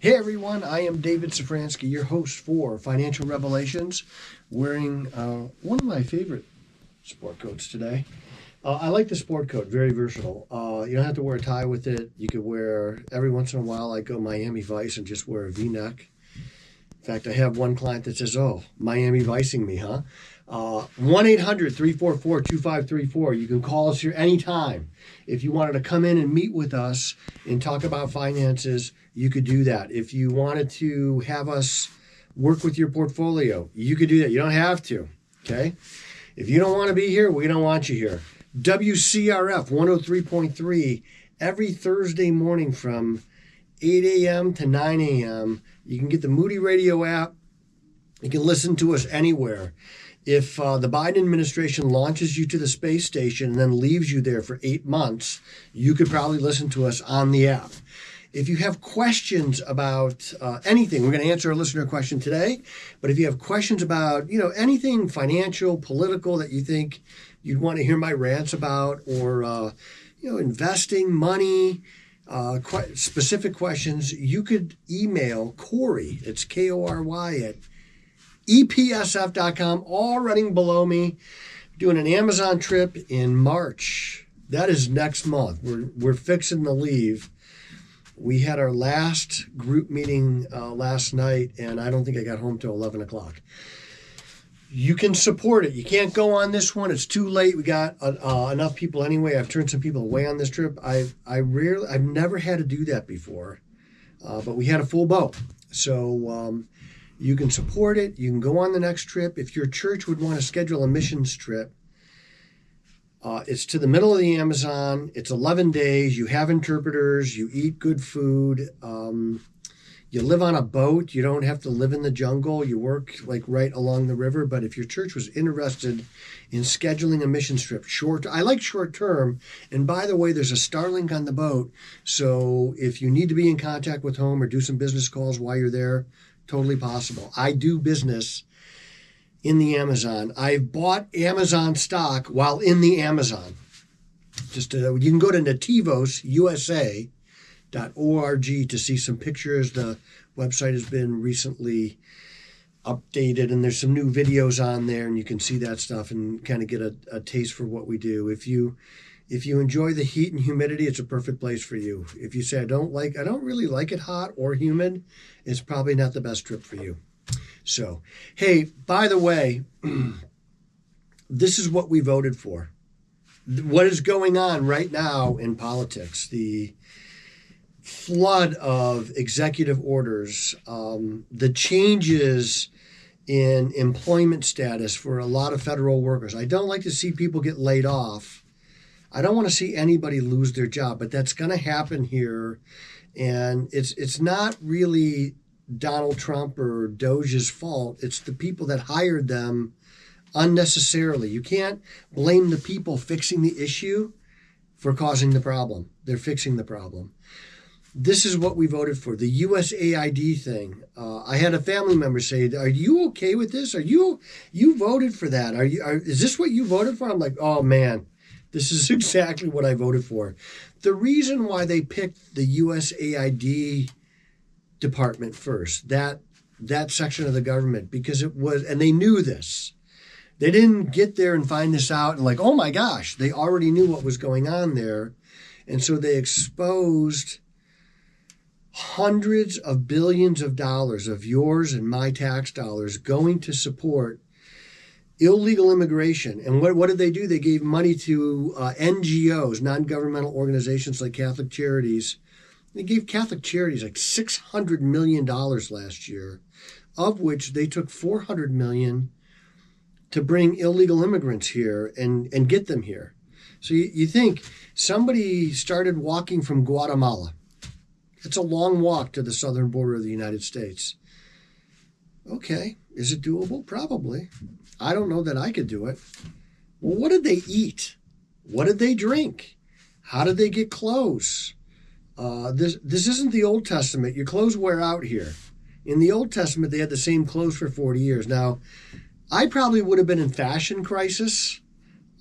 Hey everyone, I am David Safransky, your host for Financial Revelations, wearing one of my favorite sport coats today. I like the sport coat, very versatile. You don't have to wear a tie with it. You could wear, every once in a while, I go Miami Vice and just wear a V-neck. In fact, I have one client that says, oh, Miami Vicing me, huh? 1-800-344-2534. You can call us here anytime. If you wanted to come in and meet with us and talk about finances, you could do that. If you wanted to have us work with your portfolio, you could do that. You don't have to, okay? If you don't want to be here, we don't want you here. WCRF 103.3 every Thursday morning from 8 a.m. to 9 a.m. You can get the Moody Radio App. You can listen to us anywhere. If the Biden administration launches you to the space station and then leaves you there for 8 months, you could probably listen to us on the app. If you have questions about anything, we're going to answer a listener question today. But if you have questions about, anything financial, political that you think you'd want to hear my rants about, or, investing, money, specific questions, you could email Corey. It's K-O-R-Y at EPSF.com, all running below me. Doing an Amazon trip in March. That is next month. We're fixing to leave. We had our last group meeting last night, and I don't think I got home till 11 o'clock. You can support it. You can't go on this one. It's too late. We got enough people anyway. I've turned some people away on this trip. I've never had to do that before, but we had a full boat. So you can support it. You can go on the next trip. If your church would want to schedule a missions trip, it's to the middle of the Amazon. It's 11 days. You have interpreters. You eat good food. You live on a boat. You don't have to live in the jungle. You work right along the river. But if your church was interested in scheduling a missions trip, I like short term. And by the way, there's a Starlink on the boat. So if you need to be in contact with home or do some business calls while you're there, totally possible. I do business in the Amazon. I've bought Amazon stock while in the Amazon. You can go to nativosusa.org to see some pictures. The website has been recently updated, and there's some new videos on there, and you can see that stuff and kind of get a taste for what we do. If you enjoy the heat and humidity, it's a perfect place for you. If you say, I don't really like it hot or humid, it's probably not the best trip for you. So, hey, by the way, this is what we voted for. What is going on right now in politics, the flood of executive orders, the changes in employment status for a lot of federal workers. I don't like to see people get laid off. I don't want to see anybody lose their job, but that's going to happen here. And it's not really Donald Trump or DOGE's fault. It's the people that hired them unnecessarily. You can't blame the people fixing the issue for causing the problem. They're fixing the problem. This is what we voted for, the USAID thing. I had a family member say, are you okay with this? You voted for that? Is this what you voted for? I'm like, oh man, this is exactly what I voted for. The reason why they picked the USAID department first, that section of the government, because it was, and they knew this. They didn't get there and find this out and oh my gosh, they already knew what was going on there. And so they exposed hundreds of billions of dollars of yours and my tax dollars going to support illegal immigration. And what did they do? They gave money to NGOs, non-governmental organizations like Catholic Charities. They gave Catholic Charities $600 million last year, of which they took $400 million to bring illegal immigrants here and get them here. So you think somebody started walking from Guatemala. It's a long walk to the southern border of the United States. Okay, is it doable? Probably. I don't know that I could do it. Well, what did they eat? What did they drink? How did they get clothes? This isn't the Old Testament. Your clothes wear out here. In the Old Testament, they had the same clothes for 40 years. Now, I probably would have been in fashion crisis.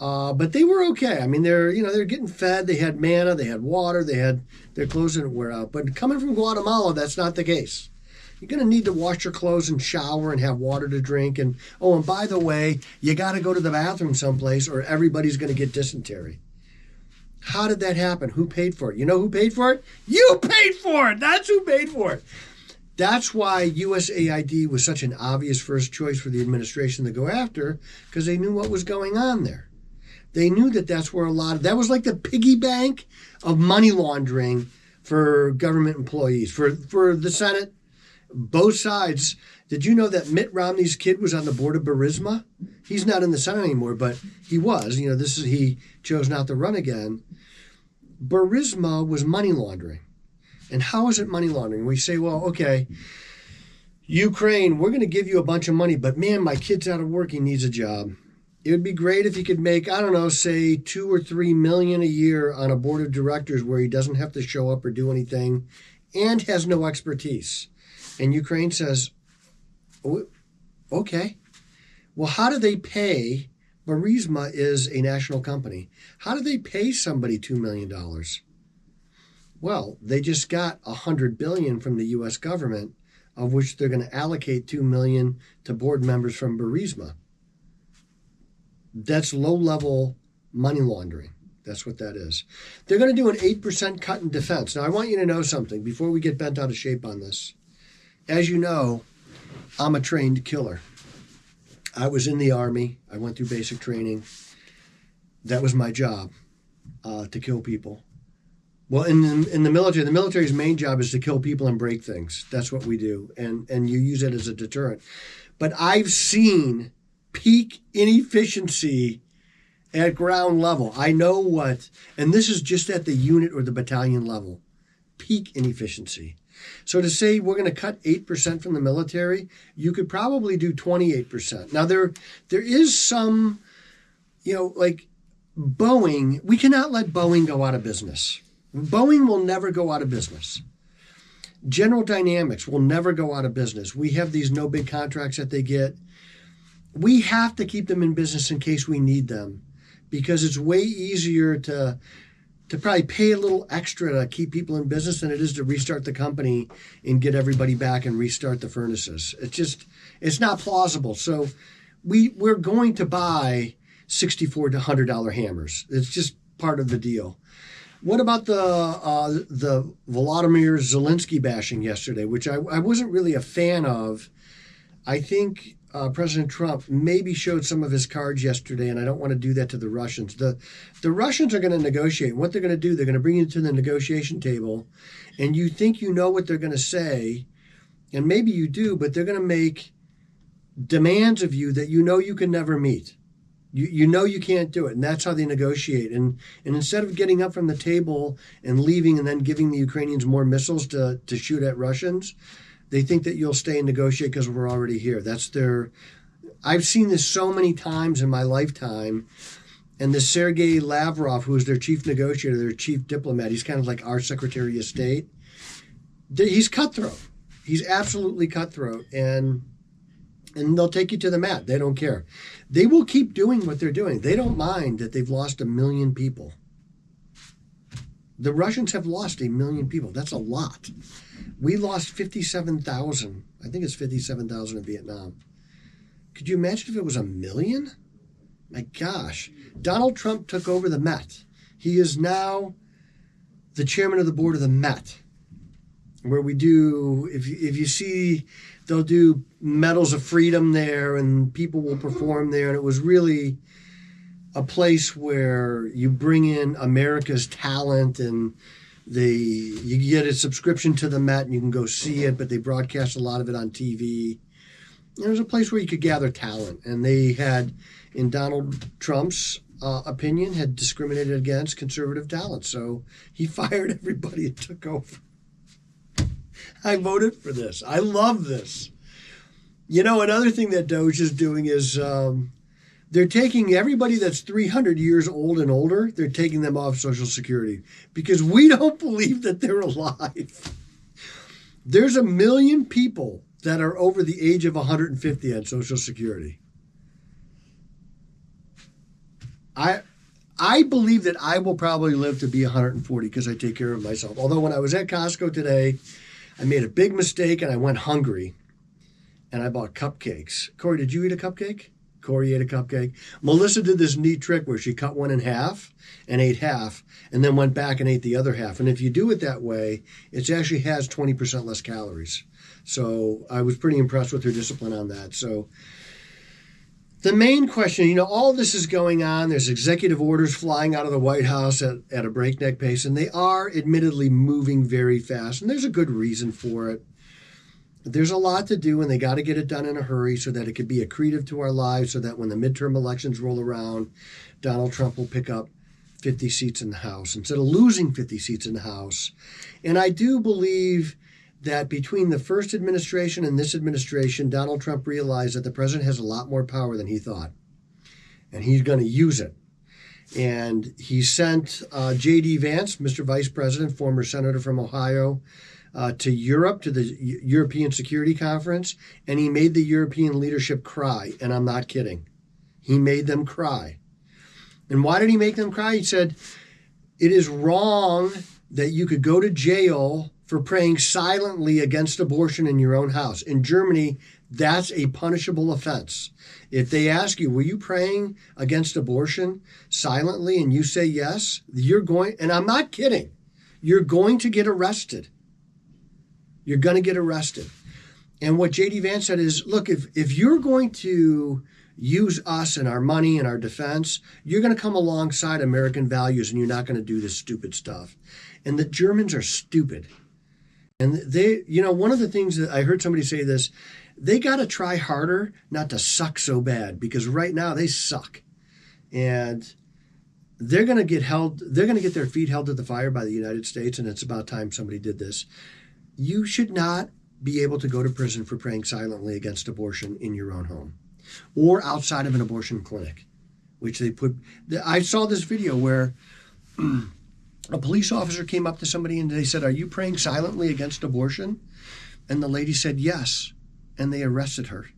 But they were okay. I mean, they're getting fed. They had manna, they had water, they had their clothes didn't wear out. But coming from Guatemala, that's not the case. You're going to need to wash your clothes and shower and have water to drink. And by the way, you got to go to the bathroom someplace or everybody's going to get dysentery. How did that happen? Who paid for it? You know who paid for it? You paid for it. That's who paid for it. That's why USAID was such an obvious first choice for the administration to go after, because they knew what was going on there. They knew that that's where that was like the piggy bank of money laundering for government employees, for the Senate, both sides. Did you know that Mitt Romney's kid was on the board of Burisma? He's not in the Senate anymore, but he was. He chose not to run again. Burisma was money laundering. And how is it money laundering? We say, well, okay, Ukraine, we're going to give you a bunch of money, but man, my kid's out of work. He needs a job. It would be great if he could make, I don't know, say $2 or $3 million a year on a board of directors where he doesn't have to show up or do anything and has no expertise. And Ukraine says, oh, okay. Well, how do they pay? Burisma is a national company. How do they pay somebody $2 million? Well, they just got $100 billion from the U.S. government, of which they're going to allocate $2 million to board members from Burisma. That's low-level money laundering. That's what that is. They're going to do an 8% cut in defense. Now, I want you to know something before we get bent out of shape on this. As you know, I'm a trained killer. I was in the Army. I went through basic training. That was my job, to kill people. Well, in the military's main job is to kill people and break things. That's what we do, and you use it as a deterrent. But I've seen peak inefficiency at ground level. I know what, and this is just at the unit or the battalion level, peak inefficiency. So to say we're going to cut 8% from the military, you could probably do 28%. Now, there is some, like Boeing, we cannot let Boeing go out of business. Boeing will never go out of business. General Dynamics will never go out of business. We have these no bid contracts that they get. We have to keep them in business in case we need them, because it's way easier to probably pay a little extra to keep people in business than it is to restart the company and get everybody back and restart the furnaces. It's not plausible. So we're going to buy $64 to $100 hammers. It's just part of the deal. What about the Volodymyr Zelenskyy bashing yesterday, which I wasn't really a fan of? I think President Trump maybe showed some of his cards yesterday, and I don't want to do that to the Russians. The Russians are going to negotiate. What they're going to do, they're going to bring you to the negotiation table, and you think you know what they're going to say, and maybe you do, but they're going to make demands of you that you know you can never meet. You know you can't do it, and that's how they negotiate. And instead of getting up from the table and leaving and then giving the Ukrainians more missiles to shoot at Russians, they think that you'll stay and negotiate because we're already here. I've seen this so many times in my lifetime. And this Sergei Lavrov, who is their chief negotiator, their chief diplomat, he's kind of like our Secretary of State. He's cutthroat. He's absolutely cutthroat. And they'll take you to the mat. They don't care. They will keep doing what they're doing. They don't mind that they've lost 1 million people. The Russians have lost 1 million people. That's a lot. We lost 57,000. I think it's 57,000 in Vietnam. Could you imagine if it was 1 million? My gosh. Donald Trump took over the Met. He is now the chairman of the board of the Met, where we do, if you see, they'll do medals of freedom there and people will perform there. And it was really a place where you bring in America's talent, and you get a subscription to the Met and you can go see it, but they broadcast a lot of it on TV. And it was a place where you could gather talent. And they had, in Donald Trump's opinion, had discriminated against conservative talent. So he fired everybody and took over. I voted for this. I love this. Another thing that DOGE is doing is they're taking everybody that's 300 years old and older, they're taking them off Social Security because we don't believe that they're alive. There's 1 million people that are over the age of 150 on Social Security. I believe that I will probably live to be 140 because I take care of myself. Although when I was at Costco today, I made a big mistake and I went hungry and I bought cupcakes. Corey, did you eat a cupcake? Corey ate a cupcake. Melissa did this neat trick where she cut one in half and ate half and then went back and ate the other half. And if you do it that way, it actually has 20% less calories. So I was pretty impressed with her discipline on that. So the main question, all this is going on. There's executive orders flying out of the White House at a breakneck pace, and they are admittedly moving very fast. And there's a good reason for it. There's a lot to do, and they got to get it done in a hurry so that it could be accretive to our lives, so that when the midterm elections roll around, Donald Trump will pick up 50 seats in the House instead of losing 50 seats in the House. And I do believe that between the first administration and this administration, Donald Trump realized that the president has a lot more power than he thought. And he's going to use it. And he sent J.D. Vance, Mr. Vice President, former senator from Ohio, to Europe, to the European Security Conference, and he made the European leadership cry. And I'm not kidding. He made them cry. And why did he make them cry? He said, it is wrong that you could go to jail for praying silently against abortion in your own house. In Germany, that's a punishable offense. If they ask you, were you praying against abortion silently, and you say yes, you're going, and I'm not kidding, you're going to get arrested. You're going to get arrested. And what J.D. Vance said is, look, if you're going to use us and our money and our defense, you're going to come alongside American values and you're not going to do this stupid stuff. And the Germans are stupid. And they, one of the things that I heard somebody say this, they got to try harder not to suck so bad, because right now they suck. And they're going to get their feet held to the fire by the United States. And it's about time somebody did this. You should not be able to go to prison for praying silently against abortion in your own home or outside of an abortion clinic, which they put. I saw this video where a police officer came up to somebody and they said, are you praying silently against abortion? And the lady said, yes. And they arrested her.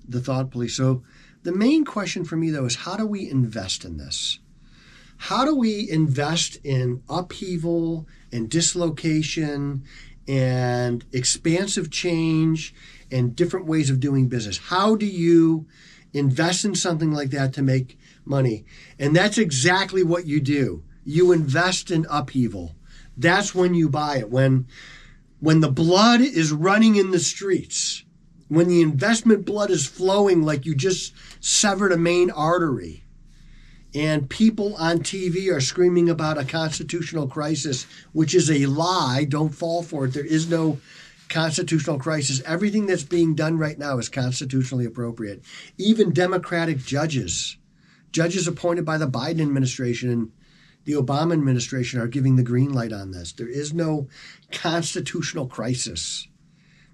The thought police. So the main question for me, though, is how do we invest in this? How do we invest in upheaval and dislocation and expansive change and different ways of doing business? How do you invest in something like that to make money? And that's exactly what you do. You invest in upheaval. That's when you buy it. When the blood is running in the streets, when the investment blood is flowing like you just severed a main artery, and people on TV are screaming about a constitutional crisis, which is a lie. Don't fall for it. There is no constitutional crisis. Everything that's being done right now is constitutionally appropriate. Even Democratic judges appointed by the Biden administration and the Obama administration are giving the green light on this. There is no constitutional crisis.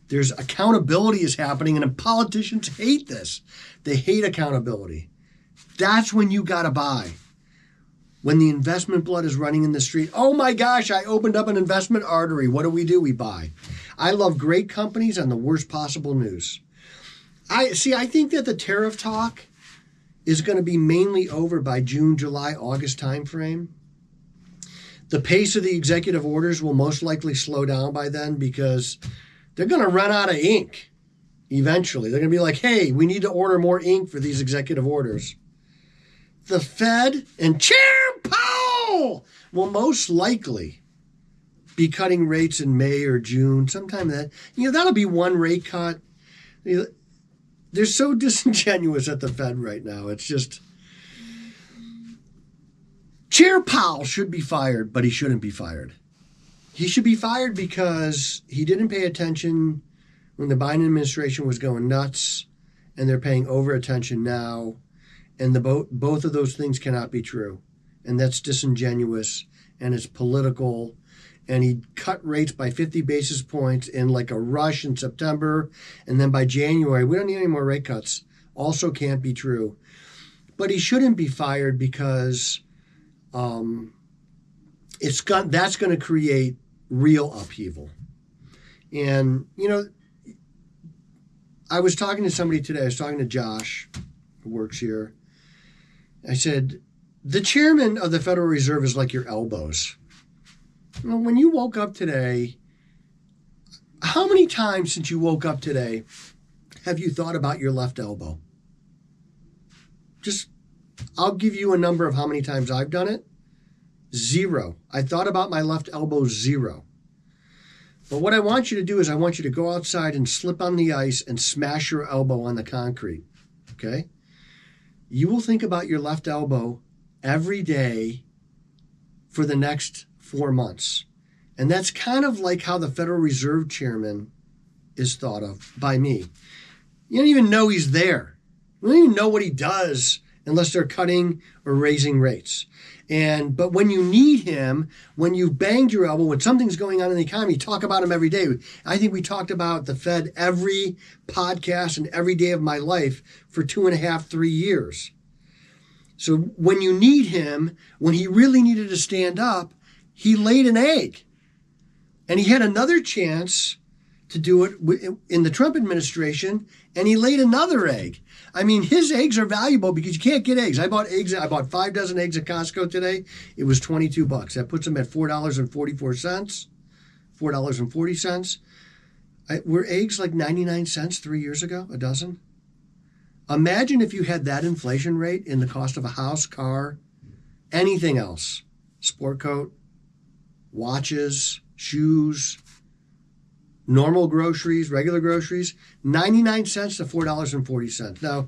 There's accountability is happening, and politicians hate this. They hate accountability. That's when you got to buy. When the investment blood is running in the street. Oh my gosh, I opened up an investment artery. What do? We buy. I love great companies and the worst possible news. I think that the tariff talk is going to be mainly over by June, July, August timeframe. The pace of the executive orders will most likely slow down by then because they're going to run out of ink eventually. They're going to be like, hey, we need to order more ink for these executive orders. The Fed and Chair Powell will most likely be cutting rates in May or June, sometime that'll be one rate cut. They're so disingenuous at the Fed right now. It's just, Chair Powell should be fired, but he shouldn't be fired. He should be fired because he didn't pay attention when the Biden administration was going nuts, and they're paying over attention now. And both of those things cannot be true. And that's disingenuous, and it's political. And he cut rates by 50 basis points in like a rush in September. And then by January, we don't need any more rate cuts. Also can't be true. But he shouldn't be fired because that's going to create real upheaval. And, I was talking to somebody today. I was talking to Josh, who works here. I said, the chairman of the Federal Reserve is like your elbows. Well, when you woke up today, how many times since you woke up today have you thought about your left elbow? I'll give you a number of how many times I've done it. 0. I thought about my left elbow 0. But what I want you to do is I want you to go outside and slip on the ice and smash your elbow on the concrete. Okay? You will think about your left elbow every day for the next 4 months. And that's kind of like how the Federal Reserve Chairman is thought of by me. You don't even know he's there. You don't even know what he does unless they're cutting or raising rates. But when you need him, when you've banged your elbow, when something's going on in the economy, talk about him every day. I think we talked about the Fed every podcast and every day of my life for 2.5, 3 years. So when you need him, when he really needed to stand up, he laid an egg. And he had another chance to do it in the Trump administration, and he laid another egg. I mean, his eggs are valuable because you can't get eggs. I bought 5 dozen eggs at Costco today. It was $22. That puts them at $4.44, $4.40. Were eggs like 99 cents 3 years ago, a dozen? Imagine if you had that inflation rate in the cost of a house, car, anything else. Sport coat, watches, shoes, normal groceries, regular groceries, 99 cents to $4.40. Now,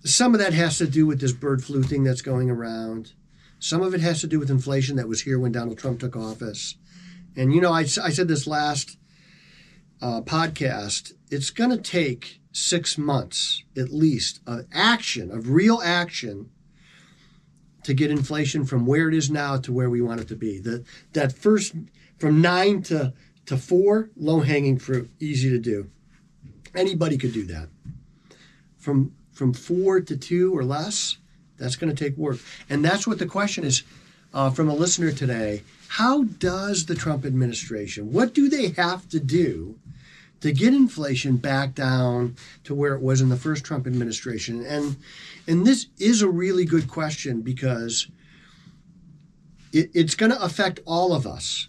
some of that has to do with this bird flu thing that's going around. Some of it has to do with inflation that was here when Donald Trump took office. And, I said this last podcast, it's going to take 6 months at least of real action to get inflation from where it is now to where we want it to be. That first, from 9 to 4, low-hanging fruit, easy to do. Anybody could do that. From 4 to 2 or less, that's going to take work. And that's what the question is from a listener today. How does the Trump administration, what do they have to do to get inflation back down to where it was in the first Trump administration? And this is a really good question because it's going to affect all of us,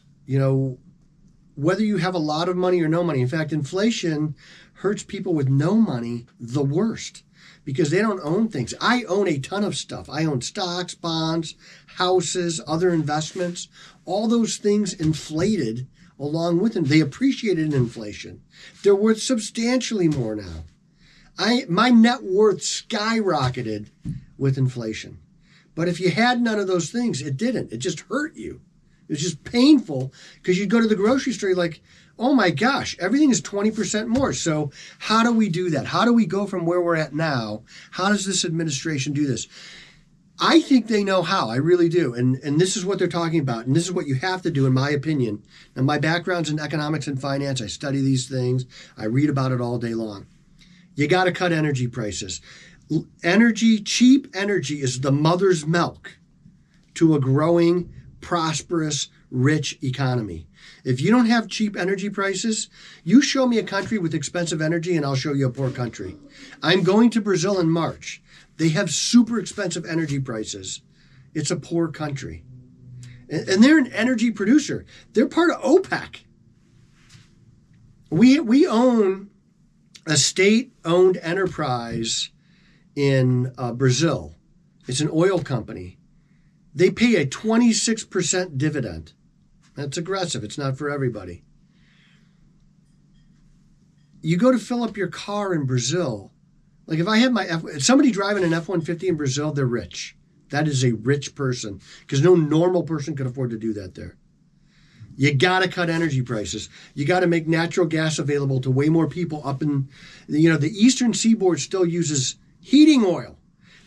whether you have a lot of money or no money. In fact, inflation hurts people with no money the worst because they don't own things. I own a ton of stuff. I own stocks, bonds, houses, other investments. All those things inflated along with them. They appreciated in inflation. They're worth substantially more now. My net worth skyrocketed with inflation. But if you had none of those things, it didn't. It just hurt you. It was just painful because you'd go to the grocery store, you're like, oh my gosh, everything is 20% more. So how do we do that? How do we go from where we're at now? How does this administration do this? I think they know how. I really do. And this is what they're talking about. And this is what you have to do, in my opinion. Now, my background's in economics and finance. I study these things. I read about it all day long. You got to cut energy prices. Cheap energy is the mother's milk to a growing, prosperous, rich economy. If you don't have cheap energy prices, you show me a country with expensive energy and I'll show you a poor country. I'm going to Brazil in March. They have super expensive energy prices. It's a poor country. And they're an energy producer. They're part of OPEC. We own a state-owned enterprise in Brazil. It's an oil company. They pay a 26% dividend. That's aggressive. It's not for everybody. You go to fill up your car in Brazil. Like if I had somebody driving an F-150 in Brazil, they're rich. That is a rich person because no normal person could afford to do that there. You got to cut energy prices. You got to make natural gas available to way more people up in, the Eastern Seaboard still uses heating oil.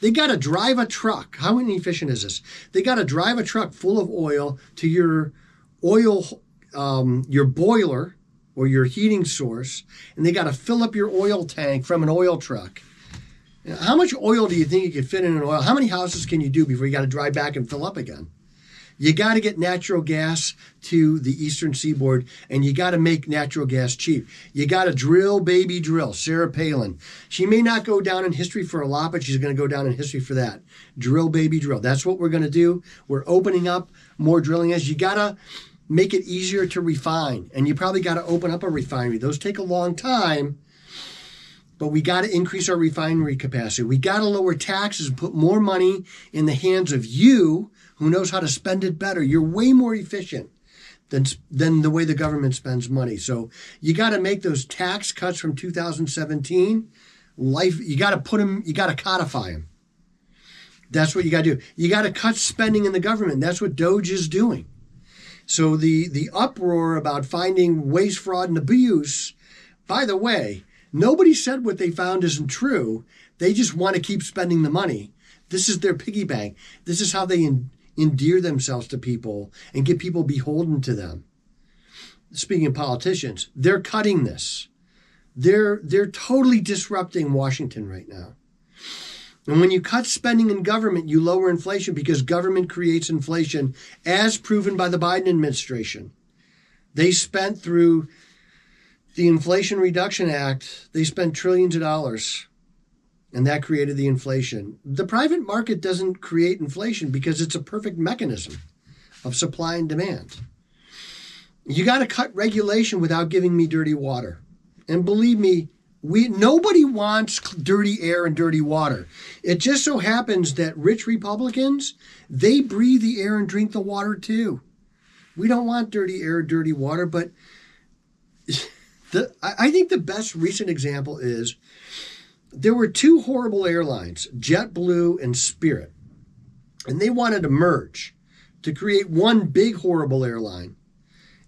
They got to drive a truck. How inefficient is this? They got to drive a truck full of oil to your boiler or your heating source, and they got to fill up your oil tank from an oil truck. How much oil do you think you could fit in an oil? How many houses can you do before you got to drive back and fill up again? You got to get natural gas to the eastern seaboard, and you got to make natural gas cheap. You got to drill, baby, drill. Sarah Palin. She may not go down in history for a lot, but she's going to go down in history for that. Drill, baby, drill. That's what we're going to do. We're opening up more drilling as you got to make it easier to refine, and you probably got to open up a refinery. Those take a long time, but we got to increase our refinery capacity. We got to lower taxes and put more money in the hands of you, who knows how to spend it better. You're way more efficient than the way the government spends money. So you got to make those tax cuts from 2017. You got to put them, you got to codify them. That's what you got to do. You got to cut spending in the government. That's what DOGE is doing. So the uproar about finding waste, fraud, and abuse, by the way, nobody said what they found isn't true. They just want to keep spending the money. This is their piggy bank. This is how they endear themselves to people and get people beholden to them. Speaking of politicians, they're cutting this. They're totally disrupting Washington right now. And when you cut spending in government, you lower inflation because government creates inflation, as proven by the Biden administration. They spent through the Inflation Reduction Act, they spent trillions of dollars. And that created the inflation. The private market doesn't create inflation because it's a perfect mechanism of supply and demand. You got to cut regulation without giving me dirty water. And believe me, nobody wants dirty air and dirty water. It just so happens that rich Republicans, they breathe the air and drink the water too. We don't want dirty air, dirty water, but I think the best recent example is there were two horrible airlines, JetBlue and Spirit, and they wanted to merge to create one big horrible airline.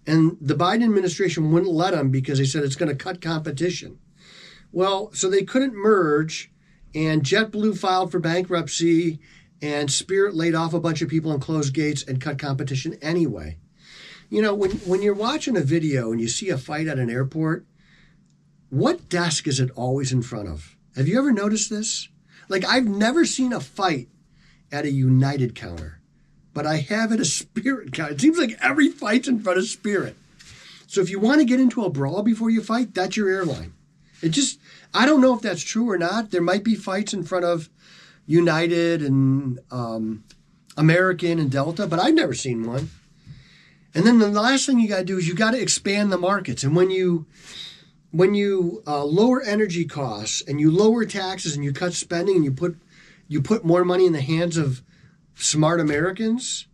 And the Biden administration wouldn't let them because they said it's going to cut competition. Well, so they couldn't merge, and JetBlue filed for bankruptcy, and Spirit laid off a bunch of people and closed gates and cut competition anyway. You know, when you're watching a video and you see a fight at an airport, what desk is it always in front of? Have you ever noticed this? Like, I've never seen a fight at a United counter, but I have at a Spirit counter. It seems like every fight's in front of Spirit. So if you want to get into a brawl before you fight, that's your airline. I don't know if that's true or not. There might be fights in front of United and American and Delta, but I've never seen one. And then the last thing you got to do is you got to expand the markets. And when you lower energy costs and you lower taxes and you cut spending and you put more money in the hands of smart Americans,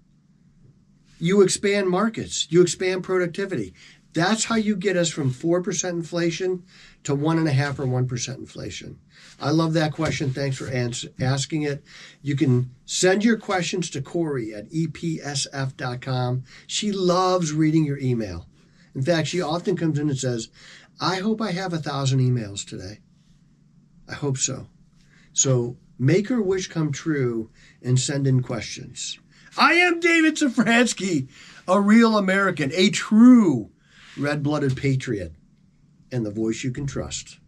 you expand markets, you expand productivity. That's how you get us from 4% inflation to 1.5% or 1% inflation. I love that question. Thanks for asking it. You can send your questions to Corey at epsf.com. She loves reading your email. In fact, she often comes in and says, I hope I have 1,000 emails today. I hope so. So make her wish come true and send in questions. I am David Safransky, a real American, a true red-blooded patriot, and the voice you can trust.